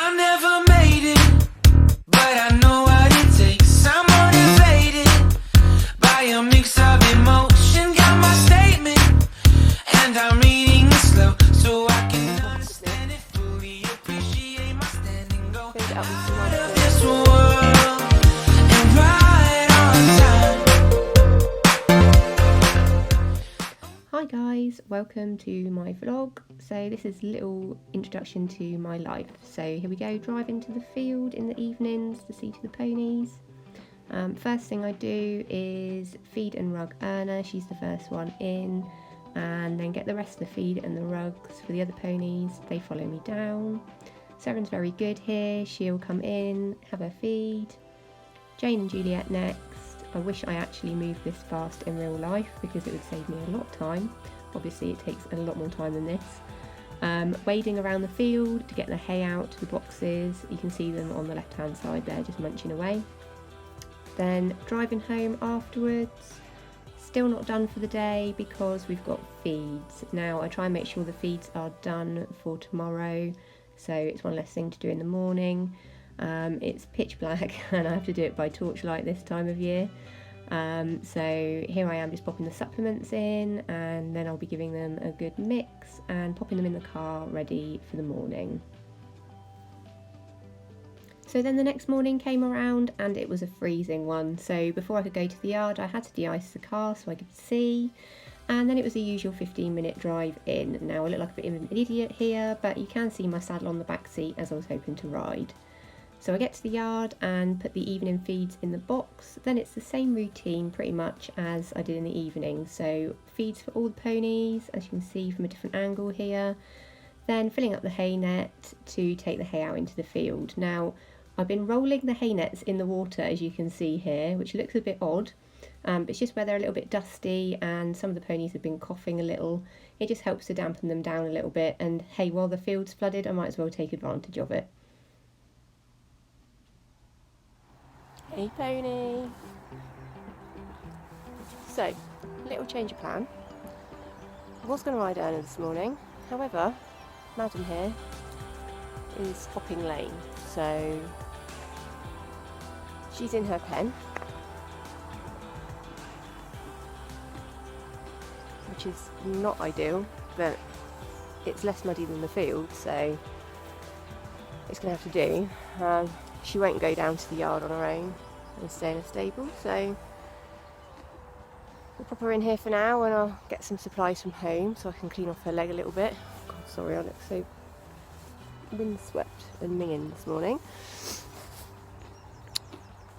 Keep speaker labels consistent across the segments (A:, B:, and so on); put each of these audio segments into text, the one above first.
A: I never made it, but I know what it takes. I'm motivated by a mix of emotion. Got my statement, and I'm reading it slow so I can understand it fully. Appreciate my standing, go out of this world and right on time.
B: Hi guys, welcome to my vlog. So this is a little introduction to my life. So here we go, driving to the field in the evenings to see to the ponies. First thing I do is feed and rug Erna, she's the first one in, and then get the rest of the feed and the rugs for the other ponies. They follow me down. Seren's very good here, she'll come in, have her feed. Jane and Juliet next. I wish I actually moved this fast in real life because it would save me a lot of time. Obviously it takes a lot more time than this. Wading around the field to get the hay out to the boxes. You can see them on the left hand side there just munching away. Then driving home afterwards. Still not done for the day because we've got feeds. Now I try and make sure the feeds are done for tomorrow, so it's one less thing to do in the morning. It's pitch black and I have to do it by torchlight this time of year. So here I am just popping the supplements in, and then I'll be giving them a good mix and popping them in the car ready for the morning. So then the next morning came around and it was a freezing one. So before I could go to the yard I had to de-ice the car so I could see. And then it was the usual 15-minute drive in. Now I look like a bit of an idiot here, but you can see my saddle on the back seat as I was hoping to ride. So I get to the yard and put the evening feeds in the box. Then it's the same routine pretty much as I did in the evening. So feeds for all the ponies, as you can see from a different angle here. Then filling up the hay net to take the hay out into the field. Now I've been rolling the hay nets in the water, as you can see here, which looks a bit odd. But it's just where they're a little bit dusty and some of the ponies have been coughing a little. It just helps to dampen them down a little bit, and hey, while the field's flooded I might as well take advantage of it. Hey pony! So, little change of plan. I was going to ride Erna this morning, however, Madam here is hopping lane, so she's in her pen, which is not ideal, but it's less muddy than the field, so it's going to have to do. She won't go down to the yard on her own and stay in a stable, so we'll pop her in here for now and I'll get some supplies from home so I can clean off her leg a little bit. God, sorry, I look so windswept and minging this morning.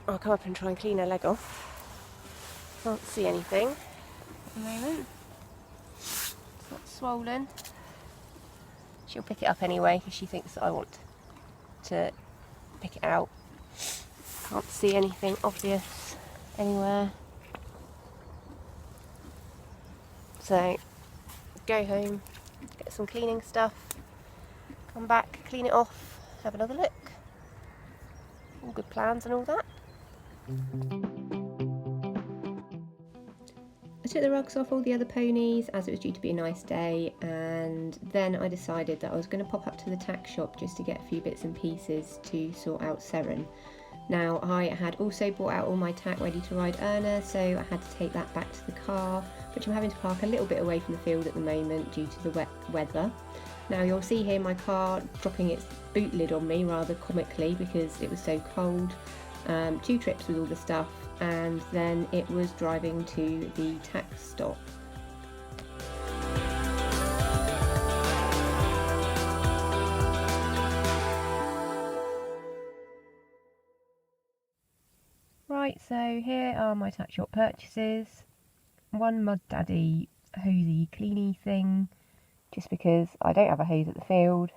B: I'll come up and try and clean her leg off. Can't see anything at the moment. It's not swollen. She'll pick it up anyway because she thinks that I want to pick it out. Can't see anything obvious anywhere. So go home, get some cleaning stuff, come back, clean it off, have another look. All good plans and all that. I took the rugs off all the other ponies as it was due to be a nice day, and then I decided that I was going to pop up to the TACK shop just to get a few bits and pieces to sort out Seren. Now I had also brought out all my TACK ready to ride Erna, so I had to take that back to the car, which I'm having to park a little bit away from the field at the moment due to the wet weather. Now you'll see here my car dropping its boot lid on me rather comically because it was so cold. 2 trips with all the stuff, and then it was driving to the TACK stop. Right, so here are my TACK shop purchases. One Mud Daddy hosey cleany thing, just because I don't have a hose at the field,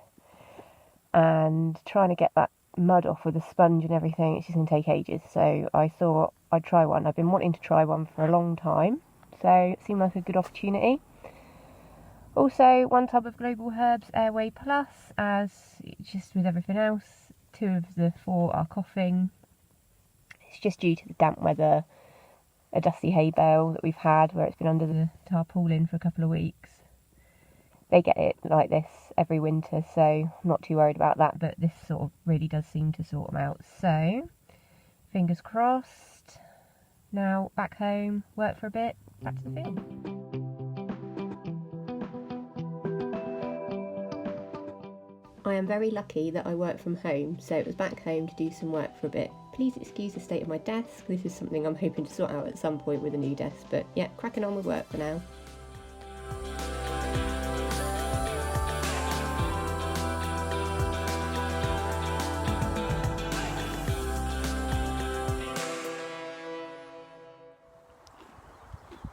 B: and trying to get that mud off with a sponge and everything, it's just going to take ages, so I thought I'd try one. I've been wanting to try one for a long time, so it seemed like a good opportunity. Also, 1 tub of Global Herbs Airway Plus, as just with everything else, 2 of the 4 are coughing. It's just due to the damp weather, a dusty hay bale that we've had where it's been under the tarpaulin for a couple of weeks. they get it like this every winter, so I'm not too worried about that, but this sort of really does seem to sort them out. So fingers crossed. Now back home, work for a bit, back to the field. I am very lucky that I work from home, so it was back home to do some work for a bit. Please excuse the state of my desk. This is something I'm hoping to sort out at some point with a new desk, but yeah, cracking on with work for now.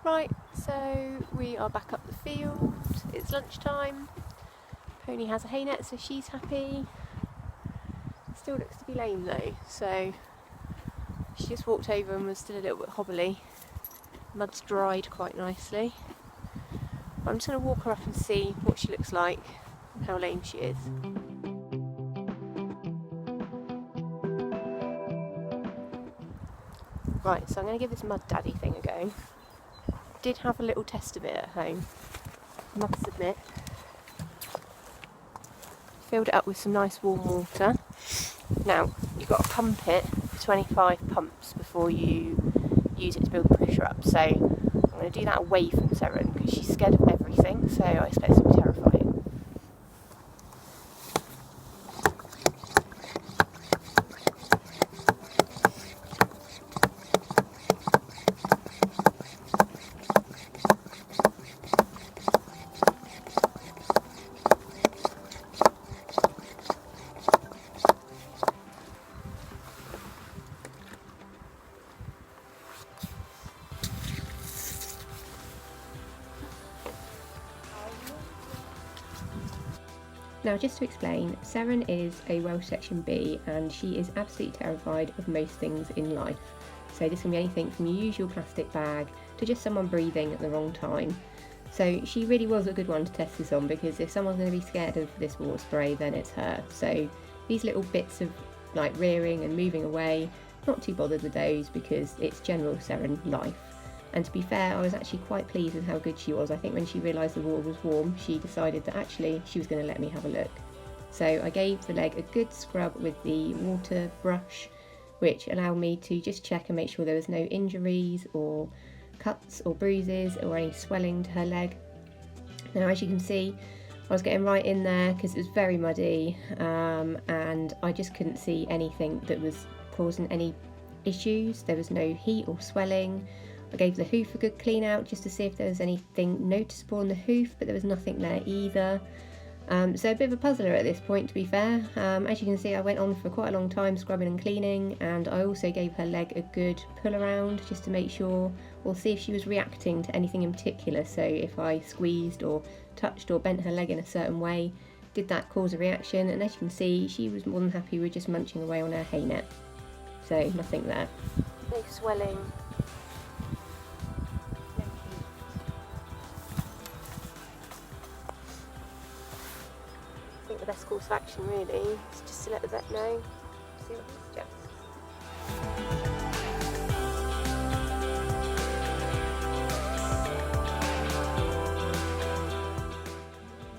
B: Right, so we are back up the field. It's lunchtime. Pony has a hay net, so she's happy. Still looks to be lame though, so she just walked over and was still a little bit hobbly. Mud's dried quite nicely. But I'm just going to walk her up and see what she looks like and how lame she is. Right, so I'm going to give this mud daddy thing a go. Did have a little test of it at home, must admit. Filled it up with some nice warm water. Now, you've got to pump it for 25 pumps before you use it to build the pressure up. So I'm going to do that away from Seren because she's scared of everything, so I expect it to be terrifying. Now, just to explain, Seren is a Welsh Section B and she is absolutely terrified of most things in life. So this can be anything from your usual plastic bag to just someone breathing at the wrong time. So she really was a good one to test this on, because if someone's going to be scared of this water spray, then it's her. So these little bits of like rearing and moving away, not too bothered with those because it's general Seren life. And to be fair, I was actually quite pleased with how good she was. I think when she realised the water was warm, she decided that actually she was going to let me have a look. So I gave the leg a good scrub with the water brush, which allowed me to just check and make sure there was no injuries or cuts or bruises or any swelling to her leg. Now, as you can see, I was getting right in there because it was very muddy, and I just couldn't see anything that was causing any issues. There was no heat or swelling. I gave the hoof a good clean out just to see if there was anything noticeable on the hoof, but there was nothing there either. So a bit of a puzzler at this point, to be fair. As you can see, I went on for quite a long time scrubbing and cleaning, and I also gave her leg a good pull around just to make sure, or see if she was reacting to anything in particular. So if I squeezed or touched or bent her leg in a certain way, did that cause a reaction? And as you can see, she was more than happy with just munching away on her hay net. So nothing there. No swelling. I think the best course of action really is just to let the vet know, see what he suggests.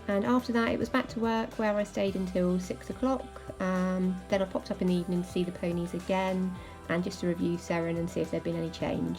B: And after that it was back to work, where I stayed until 6 o'clock. Then I popped up in the evening to see the ponies again and just to review Seren and see if there'd been any change.